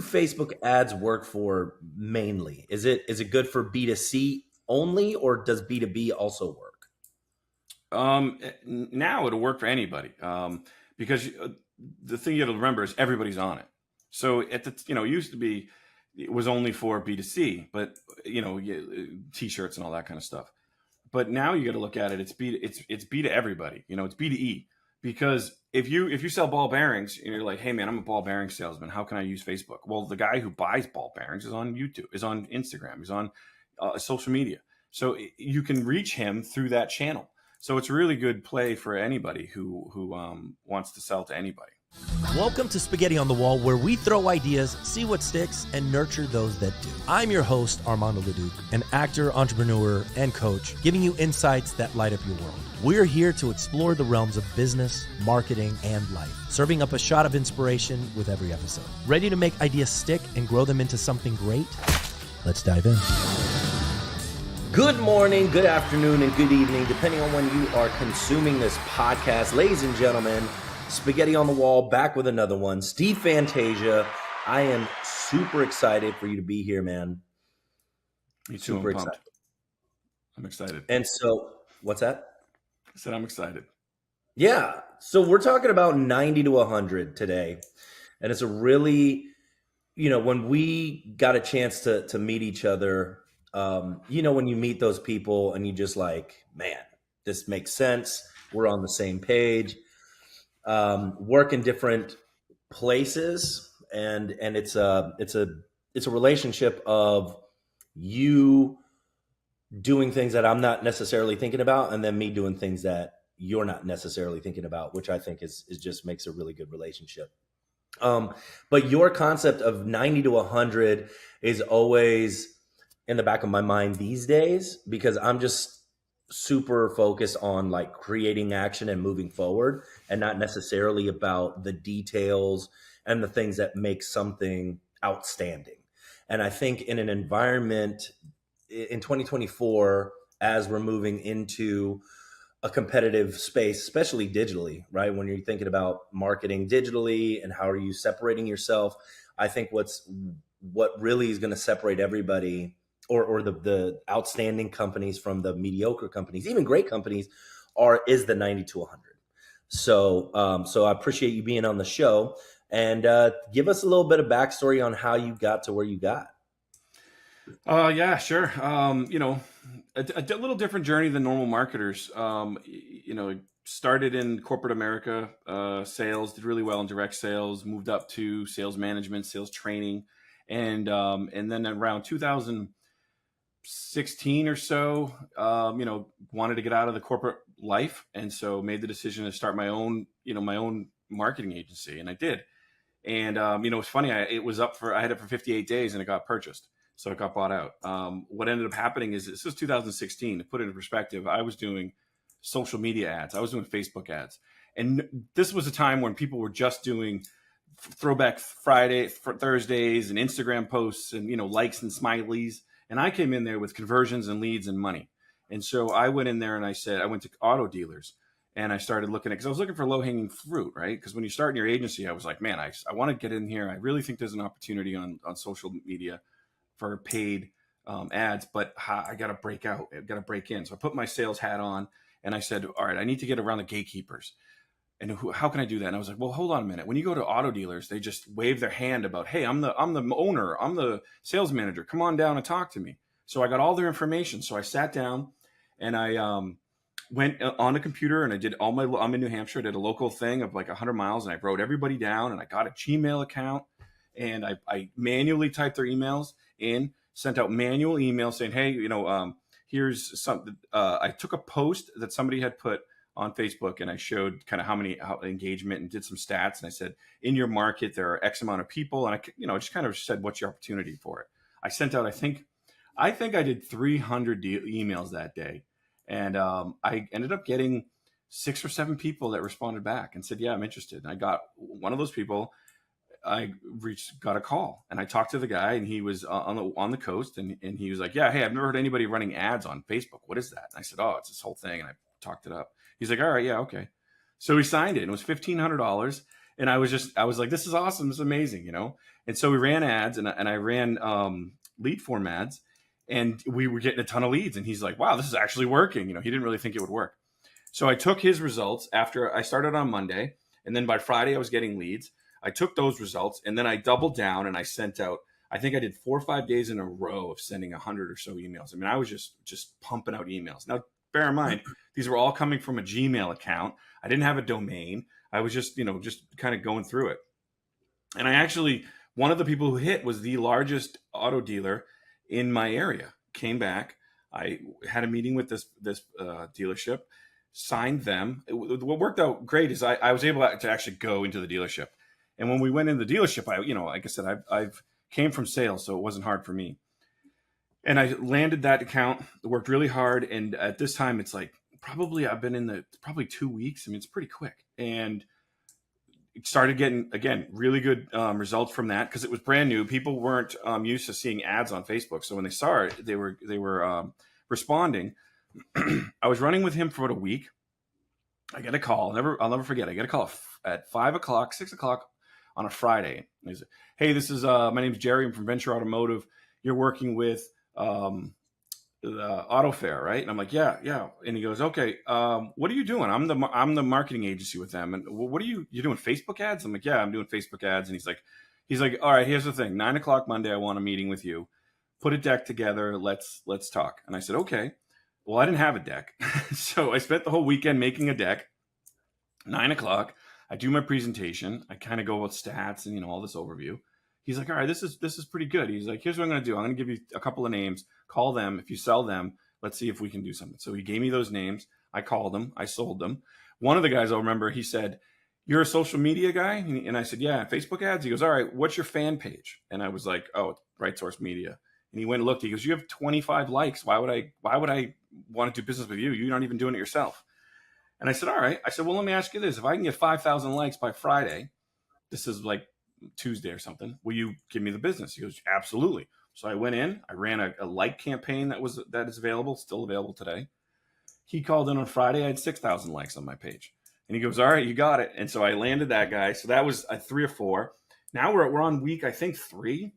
do Facebook ads work for mainly? Is it good for B2C only, or does B2B also work? Now it'll work for anybody. Because the thing you got to remember is everybody's on it. So at the, it used to be, it was only for B2C, but t-shirts and all that kind of stuff. But now you got to look at it. It's B to everybody. It's B to E. Because if you sell ball bearings and you're like, hey man, I'm a ball bearing salesman, how can I use Facebook? Well, the guy who buys ball bearings is on YouTube, is on Instagram, is on social media. So you can reach him through that channel. So it's a really good play for anybody who wants to sell to anybody. Welcome to Spaghetti on the Wall, where we throw ideas, see what sticks, and nurture those that do. I'm your host, Armando Leduc, an actor, entrepreneur, and coach, giving you insights that light up your world. We're here to explore the realms of business, marketing, and life, serving up a shot of inspiration with every episode. Ready to make ideas stick and grow them into something great? Let's dive in. Good morning, good afternoon, and good evening, depending on when you are consuming this podcast. Ladies and gentlemen, Spaghetti on the Wall, back with another one. Steve Fantasia, I am super excited for you to be here, man. Me too. Super excited. I'm excited. And so, what's that? I said I'm excited. Yeah. So we're talking about 90 to 100 today. And it's a really, when we got a chance to meet each other, when you meet those people and you just like, man, this makes sense. We're on the same page. Work in different places, and it's a relationship of you doing things that I'm not necessarily thinking about, and then me doing things that you're not necessarily thinking about, which I think is just makes a really good relationship. But your concept of 90 to 100 is always in the back of my mind these days, because I'm just super focused on like creating action and moving forward, and not necessarily about the details and the things that make something outstanding. And I think in an environment in 2024, as we're moving into a competitive space, especially digitally, right? When you're thinking about marketing digitally and how are you separating yourself, I think what really is going to separate everybody, or the outstanding companies from the mediocre companies, even great companies, is the 90 to 100. So I appreciate you being on the show, and give us a little bit of backstory on how you got to where you got. Yeah, sure. A little different journey than normal marketers. Started in corporate America, sales, did really well in direct sales, moved up to sales management, sales training. And then around 2016 or so, wanted to get out of the corporate life. And so made the decision to start my own marketing agency. And I did. And, it's funny. I had it for 58 days and it got purchased. So it got bought out. What ended up happening is, this was 2016. To put it in perspective, I was doing social media ads. I was doing Facebook ads. And this was a time when people were just doing throwback Thursdays and Instagram posts and, likes and smileys. And I came in there with conversions and leads and money. And so I went in there and I went to auto dealers and I started looking because I was looking for low hanging fruit, right? Because when you start in your agency, I was like, man, I want to get in here. I really think there's an opportunity on social media for paid ads, but I got to break out. I got to break in. So I put my sales hat on and I said, all right, I need to get around the gatekeepers. And how can I do that? And I was like, well, hold on a minute. When you go to auto dealers, they just wave their hand about, hey, I'm the owner. I'm the sales manager. Come on down and talk to me. So I got all their information. So I sat down and I went on the computer and I did I'm in New Hampshire. I did a local thing of like 100 miles and I wrote everybody down and I got a Gmail account and I manually typed their emails in, sent out manual emails saying, hey, here's something. I took a post that somebody had put on Facebook and I showed kind of how engagement and did some stats. And I said, in your market, there are X amount of people. And I just kind of said, what's your opportunity for it? I sent out, I think I did 300 emails that day. And I ended up getting 6 or 7 people that responded back and said, yeah, I'm interested. And I got one of those people. I got a call and I talked to the guy and he was on the coast and he was like, yeah, hey, I've never heard anybody running ads on Facebook. What is that? And I said, oh, it's this whole thing. And I talked it up. He's like, all right, yeah, okay. So he signed it and it was $1,500. And I was like, this is awesome. This is amazing, And so we ran ads, and I ran lead form ads, and we were getting a ton of leads. And he's like, wow, this is actually working. He didn't really think it would work. So I took his results after I started on Monday, and then by Friday I was getting leads. I took those results, and then I doubled down and I sent out, I think I did 4 or 5 days in a row of sending 100 or so emails. I mean, I was just pumping out emails. Now, bear in mind, these were all coming from a Gmail account. I didn't have a domain. I was just kind of going through it. And I actually, one of the people who hit was the largest auto dealer in my area. Came back. I had a meeting with this dealership, signed them. What worked out great is I was able to actually go into the dealership. And when we went in the dealership, like I said, I've came from sales, so it wasn't hard for me. And I landed that account, worked really hard. And at this time, it's like, I've been in probably 2 weeks. I mean, it's pretty quick. And started getting, again, really good results from that because it was brand new. People weren't used to seeing ads on Facebook. So when they saw it, they were responding. I was running with him for about a week. I get a call. I'll never forget. I get a call at 5 o'clock, 6 o'clock on a Friday. He said, hey, this is my name's Jerry. I'm from Venture Automotive. You're working with the Auto Fair, right? And I'm like, yeah. And he goes, okay, what are you doing? I'm the marketing agency with them. And what are you're doing Facebook ads? I'm like, yeah, I'm doing Facebook ads. And he's like, all right, here's the thing. 9 o'clock Monday, I want a meeting with you. Put a deck together. Let's talk. And I said, okay. Well, I didn't have a deck. So I spent the whole weekend making a deck. 9 o'clock, I do my presentation. I kind of go with stats and, all this overview. He's like, all right, this is pretty good. He's like, here's what I'm going to do. I'm going to give you a couple of names. Call them. If you sell them, let's see if we can do something. So he gave me those names. I called them. I sold them. One of the guys, I'll remember, he said, you're a social media guy? And I said, yeah, Facebook ads. He goes, all right, what's your fan page? And I was like, oh, Right Source Media. And he went and looked. He goes, you have 25 likes. Why would I want to do business with you? You're not even doing it yourself. And I said, all right. I said, well, let me ask you this. If I can get 5,000 likes by Friday, this is like Tuesday or something, will you give me the business? He goes, absolutely. So I went in, I ran a like campaign that is available, still available today. He called in on Friday. I had 6,000 likes on my page. And he goes, all right, you got it. And so I landed that guy. So that was 3 or 4. Now we're on week, I think 3,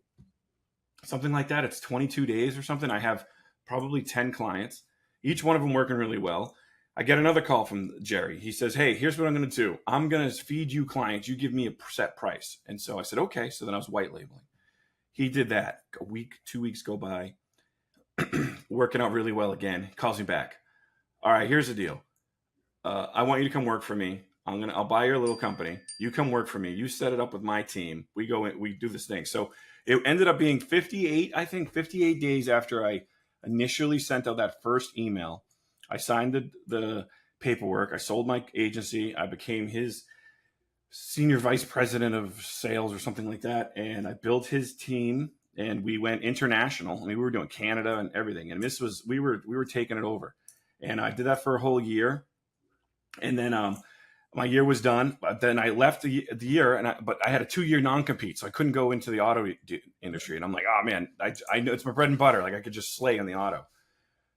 something like that. It's 22 days or something. I have probably 10 clients, each one of them working really well. I get another call from Jerry. He says, hey, here's what I'm going to do. I'm going to feed you clients. You give me a set price. And so I said, okay. So then I was white labeling. He did that. A week, 2 weeks go by, working out really well again. He calls me back. All right, here's the deal. I want you to come work for me. I'll buy your little company. You come work for me. You set it up with my team. We go in, we do this thing. So it ended up being 58 days after I initially sent out that first email. I signed the paperwork. I sold my agency. I became his senior vice president of sales or something like that. And I built his team and we went international. I mean, we were doing Canada and everything. And we were taking it over. And I did that for a whole year. And then my year was done. But then I left the year, but I had a 2-year non-compete. So I couldn't go into the auto industry. And I'm like, oh man, I know it's my bread and butter. Like I could just slay on the auto.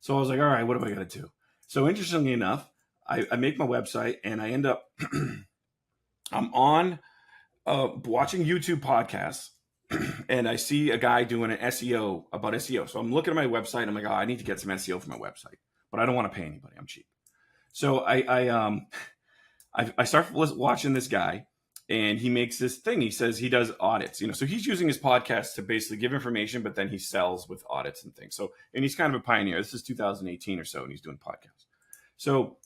So I was like, all right, what am I going to do? So interestingly enough, I make my website and I end up, I'm on watching YouTube podcasts and I see a guy doing an SEO about SEO. So I'm looking at my website and I'm like, oh, I need to get some SEO for my website, but I don't want to pay anybody. I'm cheap. So I start watching this guy and he makes this thing. He says he does audits, so he's using his podcast to basically give information, but then he sells with audits and things. So, and he's kind of a pioneer. This is 2018 or so, and he's doing podcasts. So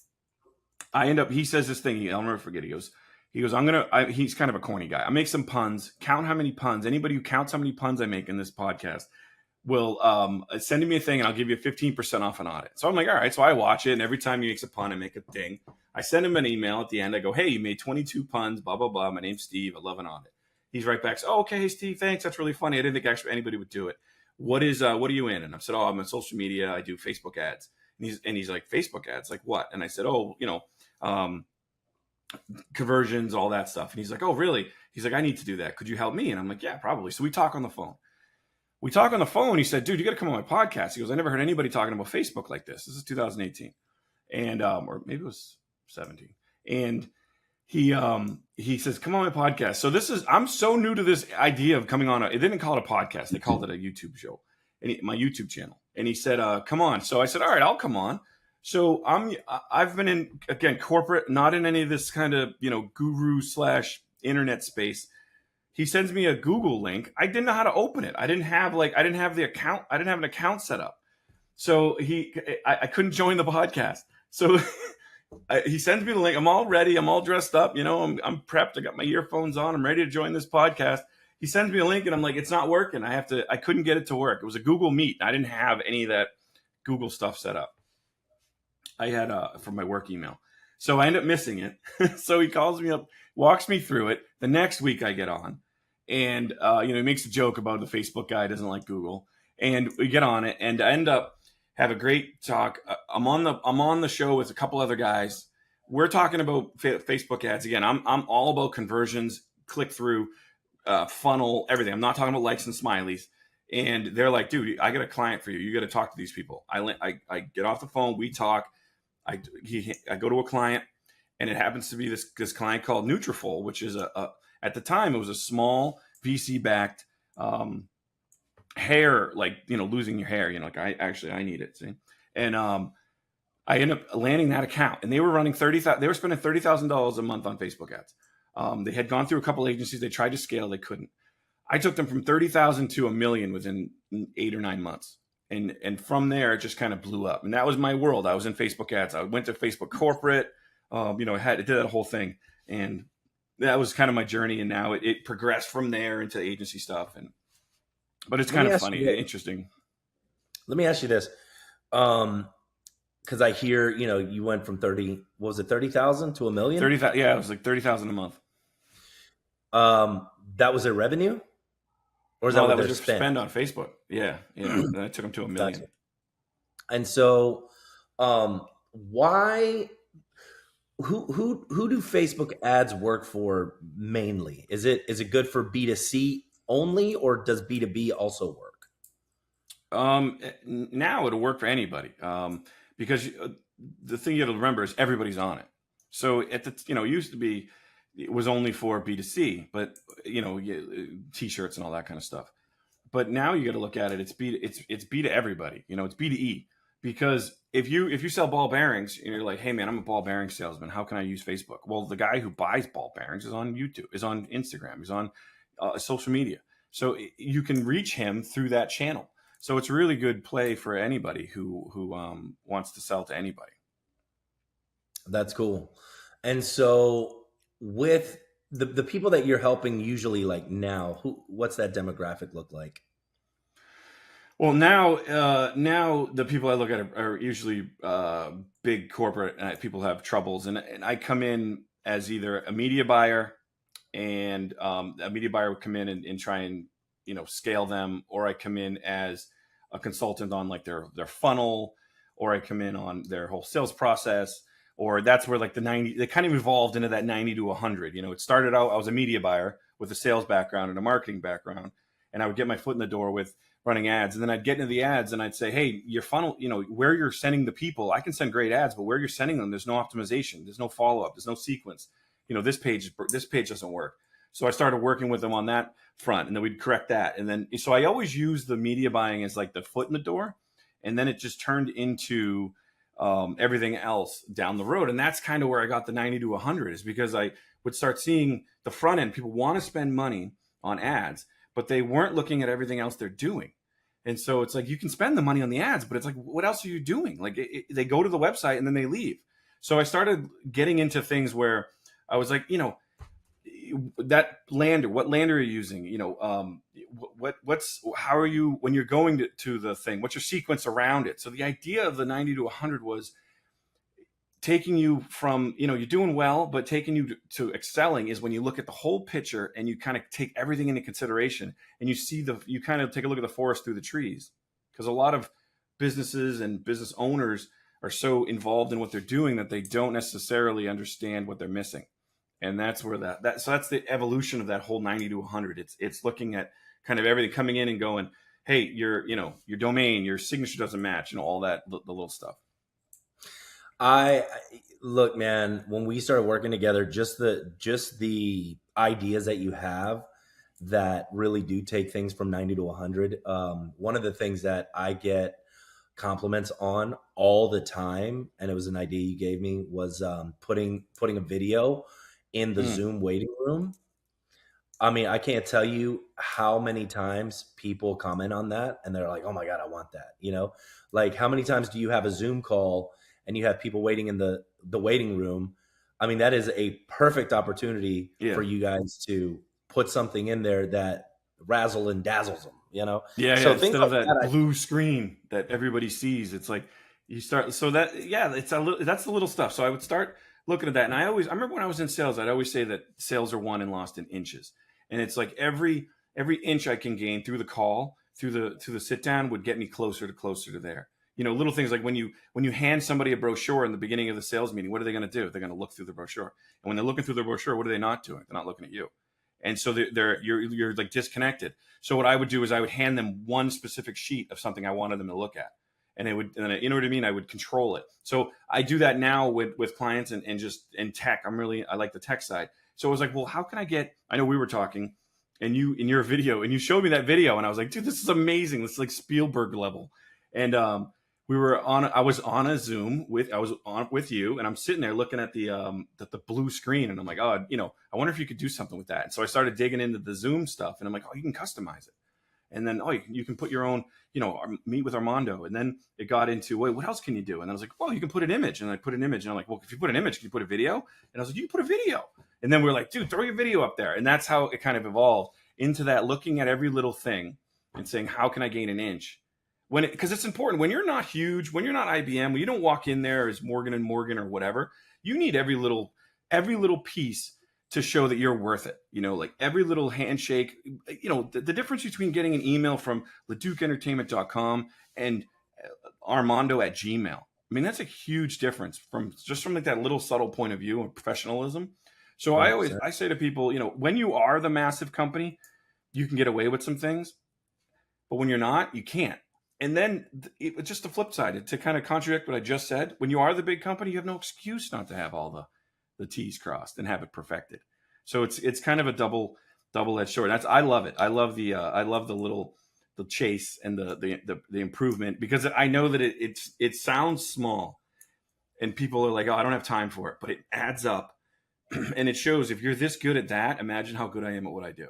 he says this thing, I'll never forget. He goes, he's kind of a corny guy. I make some puns, count how many puns. Anybody who counts how many puns I make in this podcast will send me a thing and I'll give you 15% off an audit. So I'm like, all right. So I watch it. And every time he makes a pun, I make a ding. I send him an email at the end. I go, hey, you made 22 puns, blah, blah, blah. My name's Steve. I love an audit. He's right back. Oh, okay, hey, Steve, thanks. That's really funny. I didn't think actually anybody would do it. What are you in? And I said, oh, I'm in social media. I do Facebook ads. And he's like, Facebook ads? Like what? And I said, oh, conversions, all that stuff. And he's like, oh, really? He's like, I need to do that. Could you help me? And I'm like, yeah, probably. So we talk on the phone. He said, dude, you got to come on my podcast. He goes, I never heard anybody talking about Facebook like this. This is 2018. And, or maybe it was 17. And he says, come on my podcast. So I'm so new to this idea of coming on. They didn't call it a podcast. They called it a YouTube show, and my YouTube channel. And he said, come on. So I said, all right, I'll come on. So I've been in, again, corporate, not in any of this kind of, guru / internet space. He sends me a Google link. I didn't know how to open it. I didn't have the account. I didn't have an account set up. So I couldn't join the podcast. So he sends me the link. I'm all ready. I'm all dressed up. I'm prepped. I got my earphones on. I'm ready to join this podcast. He sends me a link and I'm like, it's not working. I couldn't get it to work. It was a Google Meet. I didn't have any of that Google stuff set up. I had from my work email. So I end up missing it. So he calls me up, walks me through it. The next week I get on and, he makes a joke about the Facebook guy doesn't like Google, and we get on it and I end up have a great talk. I'm on the show with a couple other guys. We're talking about Facebook ads. Again, I'm all about conversions, click through, funnel, everything. I'm not talking about likes and smileys. And they're like, dude, I got a client for you. You got to talk to these people. I get off the phone. We talk. I go to a client, and it happens to be this client called Nutrafol, which is at the time it was a small VC backed hair, losing your hair. I need it. See, and I ended up landing that account, and they were running they were spending $30,000 a month on Facebook ads. They had gone through a couple agencies. They tried to scale, they couldn't. I took them from 30,000 to $1 million within 8 or 9 months. And from there, it just kind of blew up. And that was my world. I was in Facebook ads. I went to Facebook corporate, I did that whole thing. And that was kind of my journey. And now it progressed from there into agency stuff. But it's kind of funny, interesting. Let me ask you this. Because I hear, you went from 30,000 to $1 million? 30,000. Yeah, it was like 30,000 a month. That was their revenue? Or is that was their spend on Facebook? Yeah. Then I took them to $1 million. Gotcha. And so, why? Who do Facebook ads work for mainly? Is it good for B2C only, or does B2B also work? Now it'll work for anybody. Because the thing you have to remember is everybody's on it. So it used to be, it was only for B2C, but t-shirts and all that kind of stuff. But now you got to look at it. It's B to everybody. It's B2E, because if you sell ball bearings and you're like, hey man, I'm a ball bearing salesman. How can I use Facebook? Well, the guy who buys ball bearings is on YouTube, is on Instagram, is on social media. So you can reach him through that channel. So it's a really good play for anybody who wants to sell to anybody. That's cool. And so with the people that you're helping usually, like now, what's that demographic look like? Well, now the people I look at are usually big corporate people have troubles, and I come in as either a media buyer, and a media buyer would come in and try and scale them, or I come in as a consultant on like their funnel, or I come in on their whole sales process, or that's where like they kind of evolved into that 90 to 100. It started out, I was a media buyer with a sales background and a marketing background, and I would get my foot in the door with running ads, and then I'd get into the ads and I'd say, hey, your funnel, where you're sending the people, I can send great ads, but where you're sending them, there's no optimization, there's no follow-up, there's no sequence. This page doesn't work. So I started working with them on that front, and then we'd correct that. And then, so I always use the media buying as like the foot in the door. And then it just turned into everything else down the road. And that's kind of where I got the 90 to 100, is because I would start seeing the front end. People want to spend money on ads, but they weren't looking at everything else they're doing. And so it's like, you can spend the money on the ads, but it's like, what else are you doing? Like they go to the website and then they leave. So I started getting into things where I was like, that lander, what lander are you using? How are you, when you're going to the thing, what's your sequence around it? So the idea of the 90 to 100 was taking you from, you're doing well, but taking you to excelling is when you look at the whole picture and you kind of take everything into consideration, and you kind of take a look at the forest through the trees. Because a lot of businesses and business owners are so involved in what they're doing that they don't necessarily understand what they're missing. And that's where so that's the evolution of that whole 90 to 100. It's looking at kind of everything, coming in and going, hey, your domain, your signature doesn't match, all that, the little stuff. I look, man, when we started working together, just the ideas that you have that really do take things from 90 to 100. One of the things that I get compliments on all the time, and it was an idea you gave me, was putting a video in the Mm. Zoom waiting room. I mean, I can't tell you how many times people comment on that and they're like, "Oh my god, I want that." Like how many times do you have a Zoom call and you have people waiting in the waiting room? I mean, that is a perfect opportunity Yeah. for you guys to put something in there that razzle and dazzles them. Yeah, yeah. So things Instead of like that that, blue screen that everybody sees, it's like you start. So that, yeah, it's a little. That's the little stuff. So I would start looking at that, and I remember when I was in sales, I'd always say that sales are won and lost in inches, and it's like every inch I can gain through the call, through the sit down, would get me closer to there. Little things like when you hand somebody a brochure in the beginning of the sales meeting, what are they going to do? They're going to look through the brochure, and when they're looking through the brochure, what are they not doing? They're not looking at you, and so you're like disconnected. So what I would do is I would hand them one specific sheet of something I wanted them to look at. And you know what I mean? I would control it. So I do that now with clients and just in tech. I like the tech side. So I was like, well, how can I know we were talking and you, in your video, and you showed me that video and I was like, dude, this is amazing. This is like Spielberg level. And, I was on a Zoom with you, and I'm sitting there looking at the blue screen, and I'm like, oh, I wonder if you could do something with that. And so I started digging into the Zoom stuff, and I'm like, oh, you can customize it. And then, oh, you can put your own, meet with Armando. And then it got into, wait, what else can you do? And I was like, oh, you can put an image. And I put an image, and I'm like, well, if you put an image, can you put a video? And I was like, you can put a video. And then we are like, dude, throw your video up there. And that's how it kind of evolved into that, looking at every little thing and saying, how can I gain an inch? Because it's important when you're not huge, when you're not IBM, when you don't walk in there as Morgan and Morgan or whatever, you need every little piece to show that you're worth it. Like every little handshake. The difference between getting an email from LeducEntertainment.com and Armando at Gmail. I mean, that's a huge difference from like that little subtle point of view of professionalism. So 100%. I say to people, when you are the massive company, you can get away with some things, but when you're not, you can't. And then it's just the flip side to kind of contradict what I just said. When you are the big company, you have no excuse not to have all the T's crossed and have it perfected. So it's kind of a double-edged sword. I love it. I love the chase and the improvement, because I know that it sounds small and people are like, oh, I don't have time for it, but it adds up. And it shows, if you're this good at that, imagine how good I am at what I do.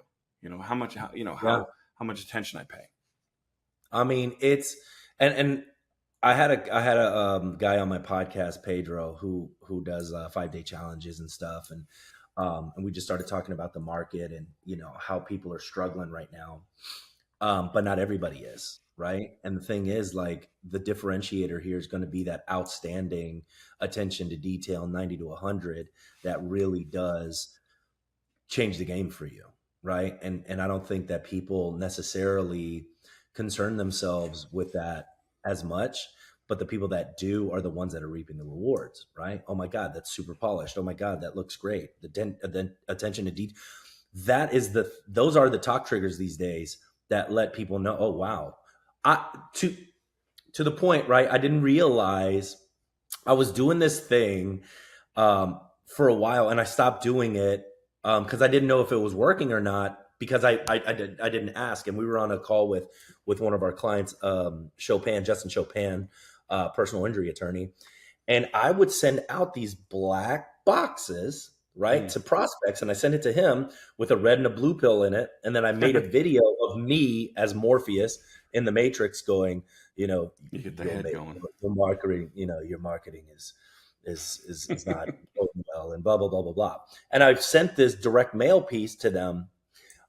How much attention I pay. I mean, it's and I had a guy on my podcast, Pedro, who does 5-day challenges and stuff, and we just started talking about the market and how people are struggling right now, but not everybody is, right? And the thing is, like, the differentiator here is going to be that outstanding attention to detail, 90 to 100, that really does change the game for you, right? And I don't think that people necessarily concern themselves with that as much, but the people that do are the ones that are reaping the rewards, right? Oh my god, that's super polished. Oh my god, that looks great. The attention to detail, those are the talk triggers these days that let people know, oh wow. I to the point, right? I didn't realize I was doing this thing for a while, and I stopped doing it because I didn't know if it was working or not, because I didn't ask. And we were on a call with one of our clients, Justin Chopin, personal injury attorney, and I would send out these black boxes, right, to prospects, and I sent it to him with a red and a blue pill in it, and then I made a video of me as Morpheus in the Matrix going, you get the head going. Your marketing is not going well, and blah blah blah blah blah. And I've sent this direct mail piece to them,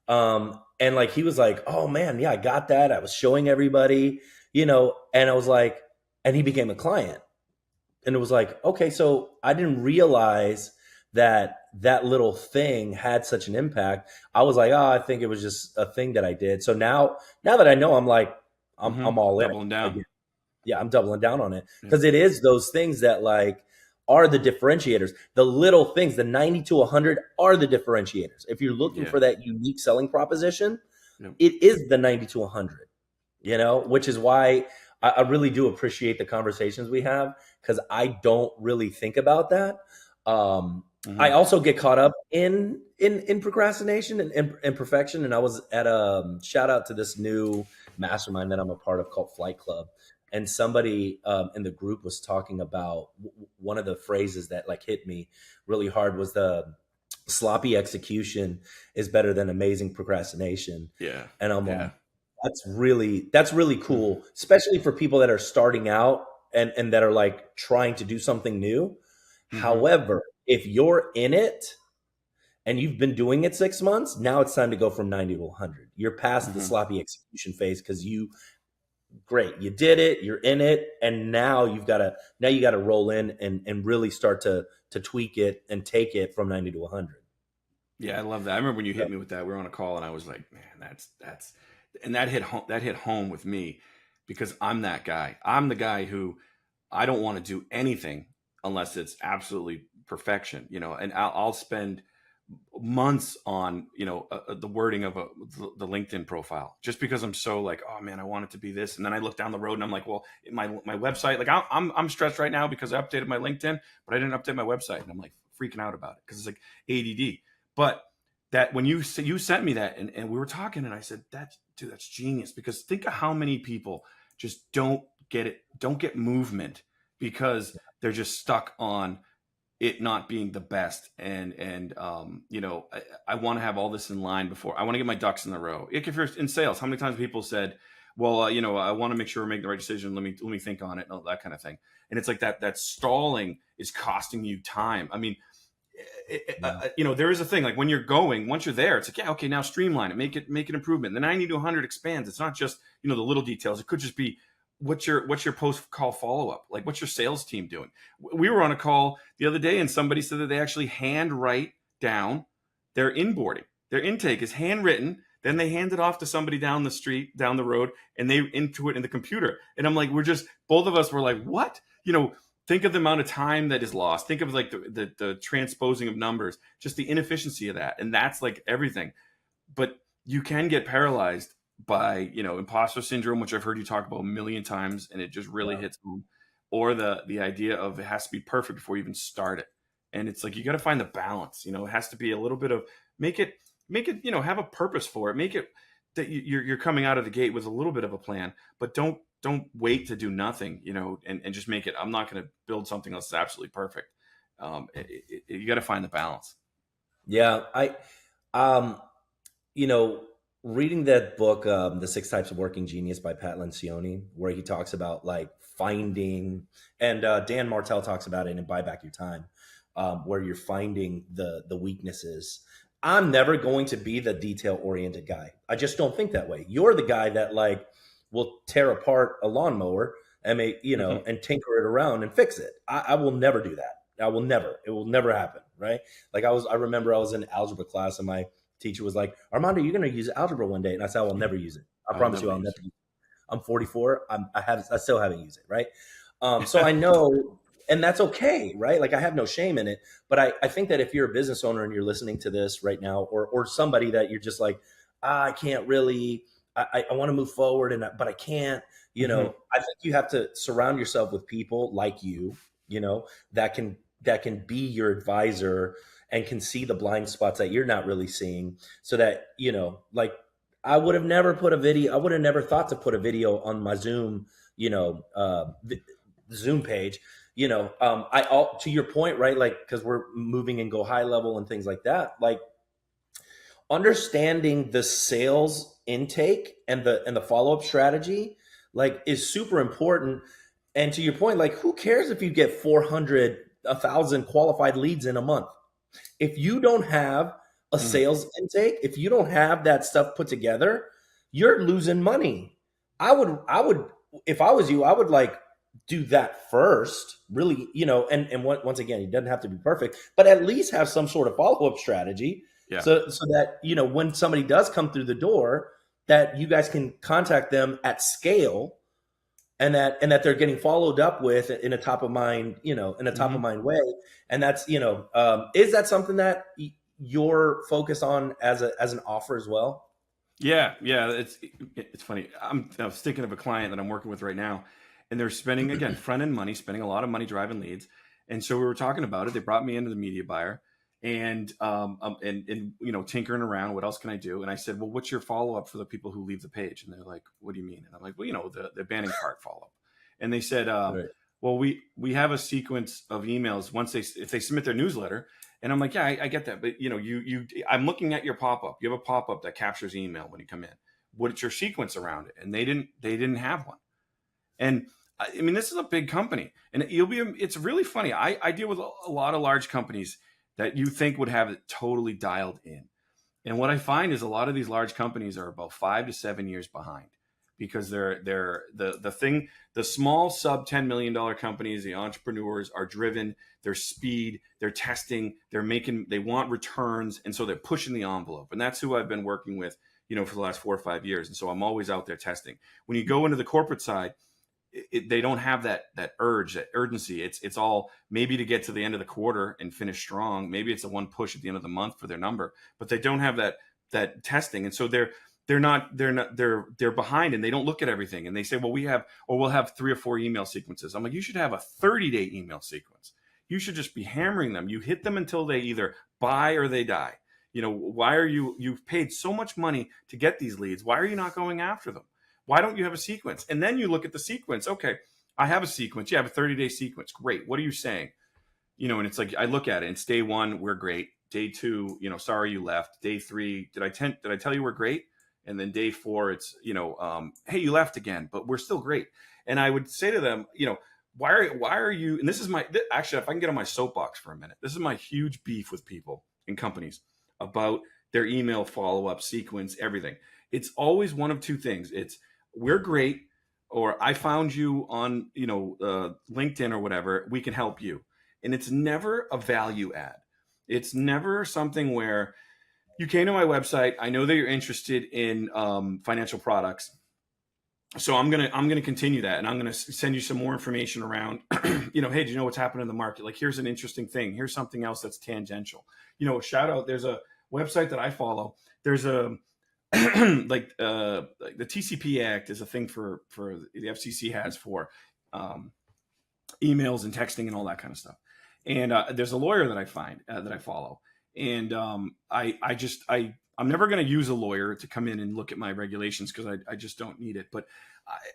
and like he was like, "Oh man, yeah, I got that." I was showing everybody, and I was like, and he became a client, and it was like, okay, so I didn't realize that little thing had such an impact. I was like, oh, I think it was just a thing that I did. So now that I know, I'm like, I'm all in. Doubling down. Again. Yeah, I'm doubling down on it, because it is those things that like are the differentiators. The little things, the 90 to 100 are the differentiators. If you're looking for that unique selling proposition, it is the 90 to 100, which is why I really do appreciate the conversations we have because I don't really think about that. I Hmm. also get caught up in procrastination and perfection. And I was at a shout out to this new mastermind that I'm a part of called Flight Club, and somebody in the group was talking about one of the phrases that like hit me really hard was the sloppy execution is better than amazing procrastination. Yeah. And I'm Yeah. like, that's really cool, especially for people that are starting out and that are like trying to do something new. Hmm. However, if you're in it and you've been doing it 6 months, now it's time to go from 90 to 100. You're past the Hmm. sloppy execution phase because you did it, you're in it, and now you got to roll in and really start to tweak it and take it from 90 to 100. Yeah, I love that. I remember when you hit me with that. We were on a call, and I was like, "Man, that's," and that hit home. That hit home with me because I'm that guy. I'm the guy who I don't want to do anything unless it's absolutely perfection. And I'll spend months on the wording of the LinkedIn profile just because I'm so like, oh man, I want it to be this, and then I look down the road and I'm like, well, my website, like I'm stressed right now because I updated my LinkedIn, but I didn't update my website, and I'm like freaking out about it because it's like ADD. But that when you sent me that and we were talking and I said, that's genius, because think of how many people just don't get movement because they're just stuck on it not being the best. I want to have all this in line before I want to get my ducks in the row. Like if you're in sales, how many times people said, well, I want to make sure we're making the right decision, let me think on it, and all that kind of thing. And it's like that stalling is costing you time. I mean, there is a thing like when you're going, once you're there, it's like, yeah, okay, now streamline it, make it improvement. The 90 to 100 expands. It's not just the little details. It could just be what's your post call follow up, like what's your sales team doing. We were on a call the other day and somebody said that they actually hand write down their inboarding. Their intake is handwritten, then they hand it off to somebody down the street, down the road, and they into it in the computer. And I'm like, both of us were like, what? Think of the amount of time that is lost. Think of like the transposing of numbers, just the inefficiency of that. And that's like everything. But you can get paralyzed by, imposter syndrome, which I've heard you talk about a million times, and it just really Yeah. hits home. Or the idea of it has to be perfect before you even start it. And it's like you got to find the balance. It has to be a little bit of make it, have a purpose for it. Make it that you're coming out of the gate with a little bit of a plan, but don't wait to do nothing, and just make it. I'm not going to build something that's absolutely perfect. You got to find the balance. Yeah, um you know, reading that book, The Six Types of Working Genius by Pat Lencioni, where he talks about like finding, and Dan Martell talks about it in Buy Back Your Time, where you're finding the weaknesses. I'm never going to be the detail oriented guy. I just don't think that way. You're the guy that like will tear apart a lawnmower and Hmm. and tinker it around and fix it. I will never do that. I will never. It will never happen. Right? Like I remember I was in algebra class and my teacher was like, Armando, you're going to use algebra one day. And I said, I will never use it. I I will promise you, never I'll use never it. use it. I'm 44. I still haven't used it. Right. So I know, and that's okay. Right. Like I have no shame in it. But I think that if you're a business owner and you're listening to this right now, or somebody that you're just like, I can't really, I want to move forward but I can't, Hmm. I think you have to surround yourself with people like you know, that can be your advisor and can see the blind spots that you're not really seeing, so that like I would have never put a video, I would have never thought to put a video on my Zoom, you know Zoom page. I all to your point, right? Like, because we're moving and go high level and things like that, like understanding the sales intake and the follow-up strategy like is super important. And to your point, like who cares if you get 400, 1,000 qualified leads in a month? If you don't have a Hmm. sales intake, if you don't have that stuff put together, you're losing money. I would, if I was you, I would like do that first, really, and once again, it doesn't have to be perfect, but at least have some sort of follow-up strategy, Yeah. so that, when somebody does come through the door, that you guys can contact them at scale, and that they're getting followed up with in a top of mind, in a top of Hmm. mind way. And that's, is that something that you're focused on as an offer as well? Yeah, yeah, it's funny. I was thinking of a client that I'm working with right now, and they're spending again front end money, spending a lot of money driving leads. And so we were talking about it. They brought me into the media buyer, and tinkering around. What else can I do? And I said, well, what's your follow up for the people who leave the page? And they're like, what do you mean? And I'm like, well, the banning cart follow up. And they said, Right. well, we have a sequence of emails once if they submit their newsletter. And I'm like, yeah, I get that, but I'm looking at your pop up. You have a pop up that captures email when you come in. What's your sequence around it? And they didn't have one. And I mean, this is a big company, and it's really funny. I deal with a lot of large companies that you think would have it totally dialed in. And what I find is a lot of these large companies are about 5 to 7 years behind because the small sub $10 million companies, the entrepreneurs are driven, their speed, they're testing, they want returns. And so they're pushing the envelope. And that's who I've been working with, for the last 4 or 5 years. And so I'm always out there testing. When you go into the corporate side, they don't have that urge, that urgency. It's all maybe to get to the end of the quarter and finish strong. Maybe it's a one push at the end of the month for their number, but they don't have that testing, and so they're behind, and they don't look at everything. And they say, well, we'll have 3 or 4 email sequences. I'm like, you should have a 30-day email sequence. You should just be hammering them. You hit them until they either buy or they die. Why are you've paid so much money to get these leads? Why are you not going after them? Why don't you have a sequence? And then you look at the sequence. Okay, I have a sequence. You have a 30-day sequence. Great. What are you saying? And it's like, I look at it. It's day 1, we're great. Day 2, sorry you left. Day 3, did I tell you we're great? And then day 4, it's, hey, you left again, but we're still great. And I would say to them, why are you, and this is actually, if I can get on my soapbox for a minute, this is my huge beef with people and companies about their email follow-up sequence, everything. It's always one of two things. It's, we're great, or I found you on LinkedIn or whatever, we can help you. And it's never a value add. It's never something where you came to my website, I know that you're interested in financial products, so I'm gonna continue that, and I'm gonna send you some more information around hey, do you know what's happening in the market? Like, here's an interesting thing, here's something else that's tangential. Shout out, there's a website that I follow. There's a like the TCP Act is a thing for the FCC has for emails and texting and all that kind of stuff. And there's a lawyer that I find that I follow, and I'm never going to use a lawyer to come in and look at my regulations because I just don't need it. But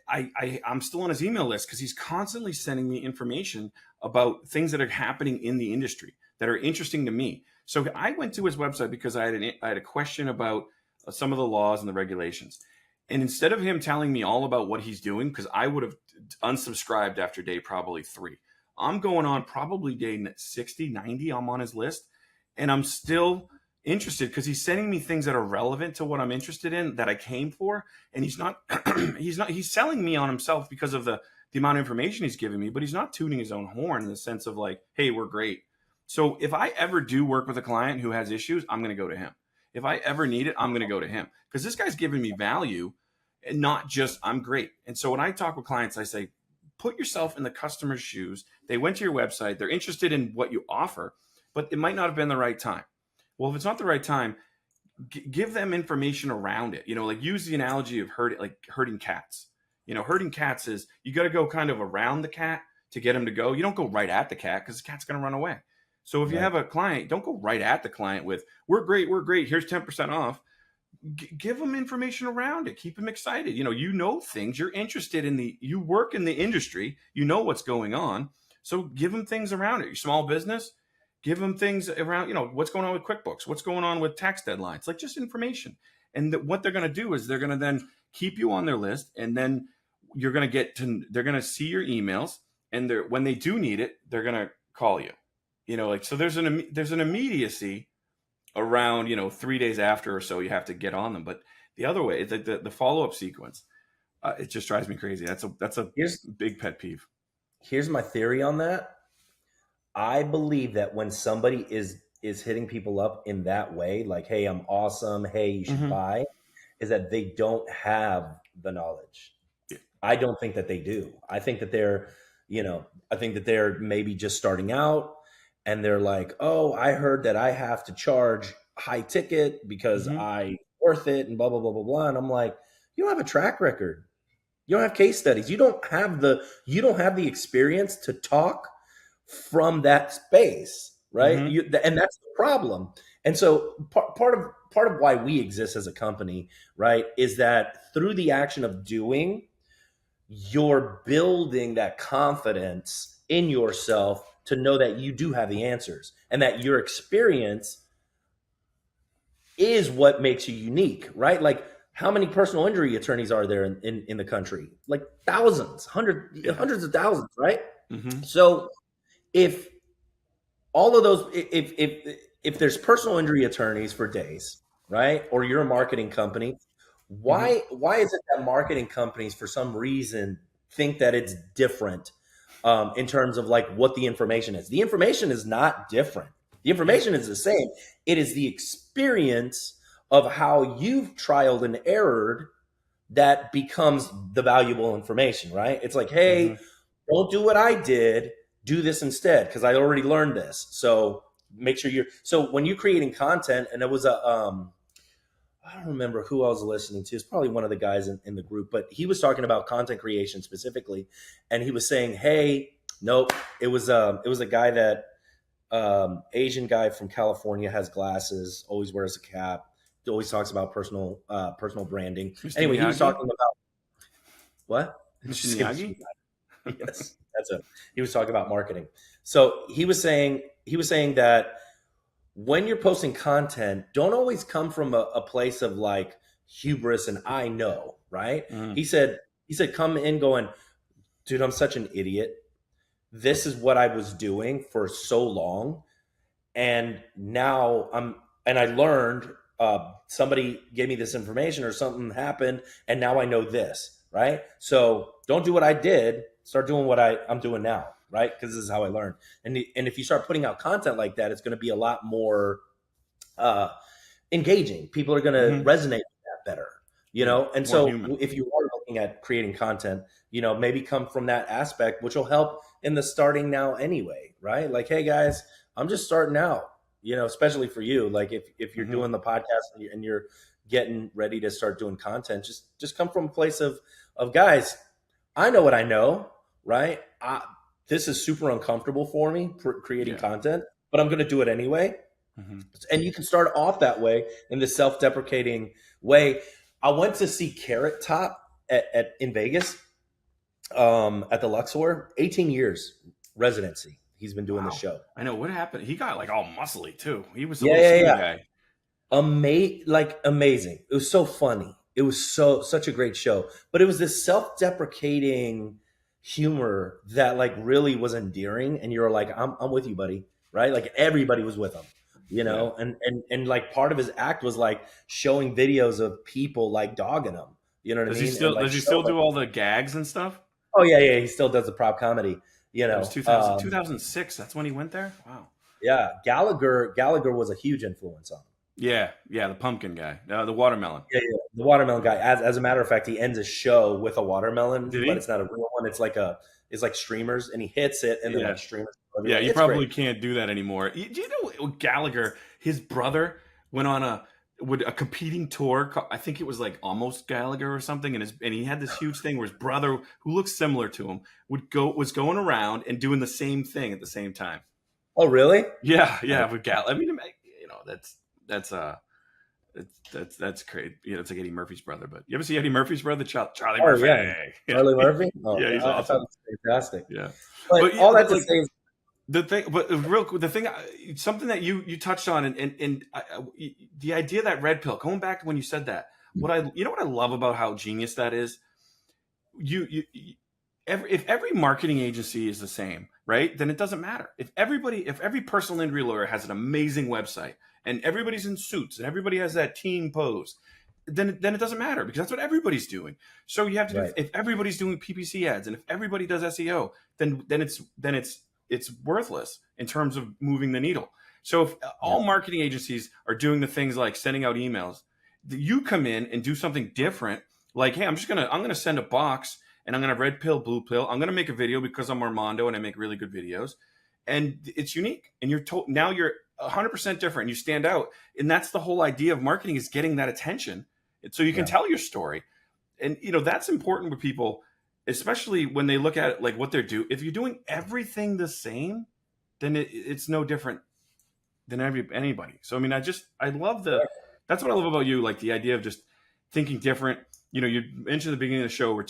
I'm still on his email list because he's constantly sending me information about things that are happening in the industry that are interesting to me. So I went to his website because I had a question about some of the laws and the regulations. And instead of him telling me all about what he's doing, because I would have unsubscribed after day probably 3, I'm going on probably day 60, 90, I'm on his list. And I'm still interested because he's sending me things that are relevant to what I'm interested in, that I came for. And he's selling me on himself because of the amount of information he's giving me, but he's not tooting his own horn in the sense of like, hey, we're great. So if I ever do work with a client who has issues, I'm going to go to him. If I ever need it, I'm going to go to him because this guy's giving me value and not just I'm great. And so when I talk with clients, I say, put yourself in the customer's shoes. They went to your website. They're interested in what you offer, but it might not have been the right time. Well, if it's not the right time, give them information around it. Like, use the analogy of herding cats. Herding cats is you got to go kind of around the cat to get him to go. You don't go right at the cat because the cat's going to run away. So if you have a client, don't go right at the client with, we're great, here's 10% off. Give them information around it. Keep them excited. Things you're interested in, you work in the industry, what's going on. So give them things around it. Your small business, give them things around, what's going on with QuickBooks, what's going on with tax deadlines, like just information. And what they're going to do is they're going to then keep you on their list. And then they're going to see your emails. And when they do need it, they're going to call you. So there's an immediacy around 3 days after or so you have to get on them. But the other way, the follow-up sequence, it just drives me crazy. That's a big pet peeve. Here's my theory on that. I believe that when somebody is hitting people up in that way, like, hey, I'm awesome, hey, you should buy, is that they don't have the knowledge. Yeah. I don't think that they do. I think that they're maybe just starting out. And they're like, oh, I heard that I have to charge high ticket because I worth it and blah, blah, blah, blah, blah. And I'm like, you don't have a track record. You don't have case studies. You don't have the experience to talk from that space, right? Mm-hmm. And that's the problem. And so part of why we exist as a company, right, is that through the action of doing, you're building that confidence in yourself to know that you do have the answers and that your experience is what makes you unique, right? Like, how many personal injury attorneys are there in the country? Like thousands, hundreds of thousands, right? Mm-hmm. So if all of those, if there's personal injury attorneys for days, right? Or you're a marketing company, Mm-hmm. why is it that marketing companies for some reason think that it's different in terms of like what the information is? The information is not different. The information is the same. It is the experience of how you've trialed and errored that becomes the valuable information, right? It's like, Mm-hmm. hey, don't do what I did, do this instead because I already learned this. So make sure so when you're creating content, and it was I don't remember who I was listening to. It's probably one of the guys in the group, but he was talking about content creation specifically, and he was saying, "Hey, nope." It was a guy that Asian guy from California, has glasses, always wears a cap, always talks about personal branding. Mr. Anyway, he was Miyagi? talking about what? Mr. Miyagi? Yes, that's it. He was talking about marketing. So he was saying that when you're posting content, don't always come from a place of like hubris and I know, right? Mm-hmm. He said come in going, dude, I'm such an idiot. This is what I was doing for so long, and now and I learned, somebody gave me this information or something happened, and now I know this, right? So don't do what I did, start doing what I'm doing now, right? Because this is how I learned. And if you start putting out content like that, it's going to be a lot more uh, engaging. People are going to Mm-hmm. resonate with that better, Yeah. and More so human. if you are looking at creating content, maybe come from that aspect, which will help in the starting now anyway, right? Like, hey guys, I'm just starting out, especially for you. Like if you're Mm-hmm. doing the podcast and you're getting ready to start doing content, just come from a place of guys, I know what I know, right? This is super uncomfortable for me creating Yeah. content, but I'm going to do it anyway. Mm-hmm. And you can start off that way in the self-deprecating way. I went to see Carrot Top in Vegas, at the Luxor. 18 years residency. He's been doing the Wow. show. I know what happened. He got like all muscly too. He was a Yeah, little yeah, skinny yeah. guy. Amazing. It was so funny. It was such a great show. But it was this self-deprecating humor that like really was endearing, and you're like, I'm with you, buddy. Right? Like everybody was with him. Yeah. And like part of his act was like showing videos of people like dogging him. You know what I Does he mean? still And like does he still showing, do all the gags and stuff? oh yeah, he still does the prop comedy. It was 2006. That's when he went there. Wow. Yeah, Gallagher was a huge influence on him. Yeah, the pumpkin guy, the watermelon. Yeah, the watermelon guy. As a matter of fact, he ends his show with a watermelon, Did but he? it's not a real one. It's like streamers, and he hits it, and then Yeah. like streamers. Yeah, you It's probably great. can't do that anymore. Do you know Gallagher? His brother went on a competing tour. I think it was like Almost Gallagher or something, and he had this huge thing where his brother, who looks similar to him, was going around and doing the same thing at the same time. Oh, really? Yeah, with Gal. I mean, that's that's great. It's like Eddie Murphy's brother. But you ever see Eddie Murphy's brother, Charlie Oh, Murphy? yeah. Charlie Murphy? Oh, Yeah, he's I thought awesome. it was fantastic. Yeah, But yeah, all that but to like, say is, the thing, something that you touched on, and the idea that red pill. Going back to when you said that, what I love about how genius that is. If every marketing agency is the same, right? Then it doesn't matter. If every personal injury lawyer has an amazing website and everybody's in suits and everybody has that team pose, then it doesn't matter because that's what everybody's doing. So you have to right. if everybody's doing PPC ads and if everybody does SEO, then it's worthless in terms of moving the needle. So if all marketing agencies are doing the things like sending out emails, you come in and do something different. Like, hey, I'm gonna send a box and I'm gonna have red pill, blue pill. I'm gonna make a video because I'm Armando and I make really good videos, and it's unique. And now you're 100% different. You stand out. And that's the whole idea of marketing, is getting that attention. So you can tell your story. And, that's important with people, especially when they look at it, like what they're doing. If you're doing everything the same, then it's no different than anybody. So, I mean, I love that's what I love about you. Like the idea of just thinking different. You mentioned at the beginning of the show,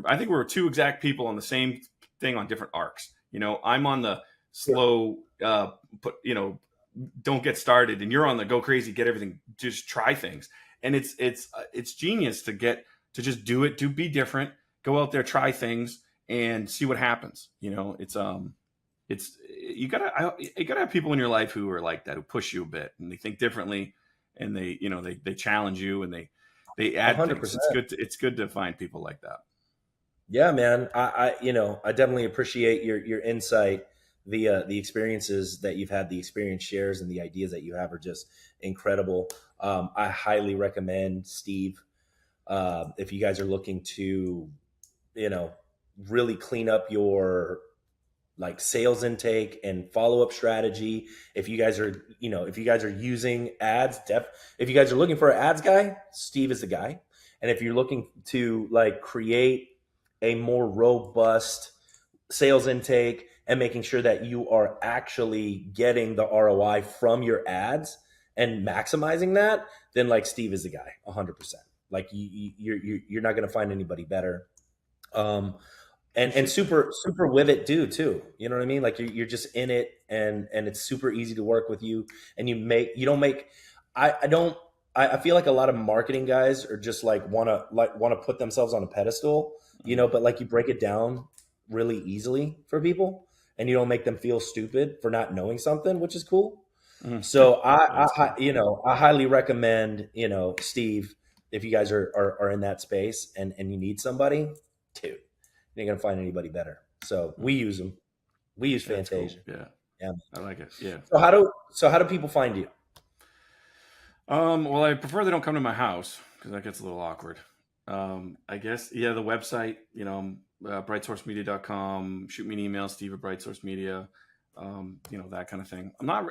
I think we're two exact people on the same thing on different arcs. I'm on the slow, don't get started, and you're on the go crazy, get everything, just try things. And it's genius to just do it, be different, go out there, try things, and see what happens. It's you gotta have people in your life who are like that, who push you a bit, and they think differently, and they challenge you, and they add 100%. Things. It's good to find people like that. Yeah, man. I definitely appreciate your insight. The experiences that you've had, the experience shares, and the ideas that you have are just incredible. I highly recommend Steve, if you guys are looking to, really clean up your like sales intake and follow-up strategy. If you guys are using ads, if you guys are looking for an ads guy, Steve is the guy. And if you're looking to like create a more robust sales intake and making sure that you are actually getting the ROI from your ads and maximizing that, then like Steve is the guy, 100%. Like you're not going to find anybody better. And super with it too. You know what I mean? Like you're just in it, and it's super easy to work with you. And I feel like a lot of marketing guys are just want to put themselves on a pedestal, but like you break it down really easily for people, and you don't make them feel stupid for not knowing something, which is cool. Mm-hmm. So I highly recommend, Steve, if you guys are in that space and you need somebody, dude, you're not gonna find anybody better. So we use them. We use Fantasia. Cool. Yeah, I like it. Yeah. So how do people find you? Well, I prefer they don't come to my house because that gets a little awkward. I guess, the website, brightsourcemedia.com, shoot me an email, Steve at Bright Source Media, that kind of thing. I'm not,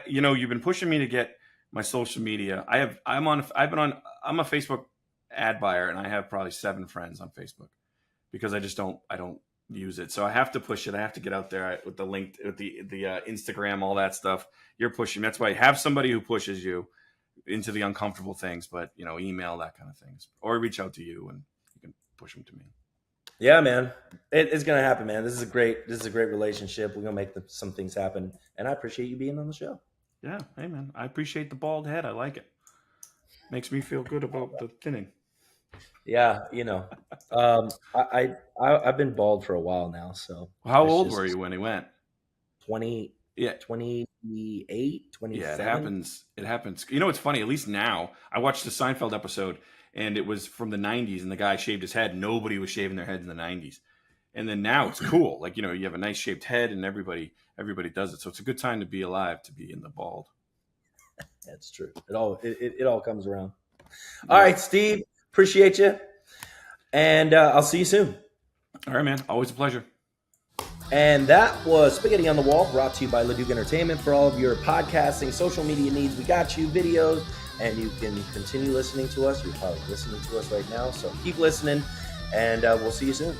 you've been pushing me to get my social media. I'm a Facebook ad buyer, and I have probably 7 friends on Facebook because I don't use it. So I have to push it. I have to get out there with the link, with the Instagram, all that stuff. You're pushing. That's why I have somebody who pushes you into the uncomfortable things, but email, that kind of things, or reach out to you and you can push them to me. Yeah, man, it's going to happen, man. This is a great relationship. We're going to make some things happen. And I appreciate you being on the show. Yeah. Hey man, I appreciate the bald head. I like it. Makes me feel good about the thinning. Yeah. I've been bald for a while now. So how old were you when he went? 20. Yeah, 28, 27. Yeah, it happens. It's funny, at least now, I watched the Seinfeld episode, and it was from the 90s, and the guy shaved his head. Nobody was shaving their heads in the 90s. And then now it's cool. Like, you have a nice shaped head, and everybody does it. So it's a good time to be alive, to be in the bald. That's true. It all comes around. Yeah. All right, Steve, appreciate you. And I'll see you soon. All right, man. Always a pleasure. And that was Spaghetti on the Wall, brought to you by Leduc Entertainment. For all of your podcasting, social media needs, we got you, videos, and you can continue listening to us. You're probably listening to us right now, so keep listening, and we'll see you soon.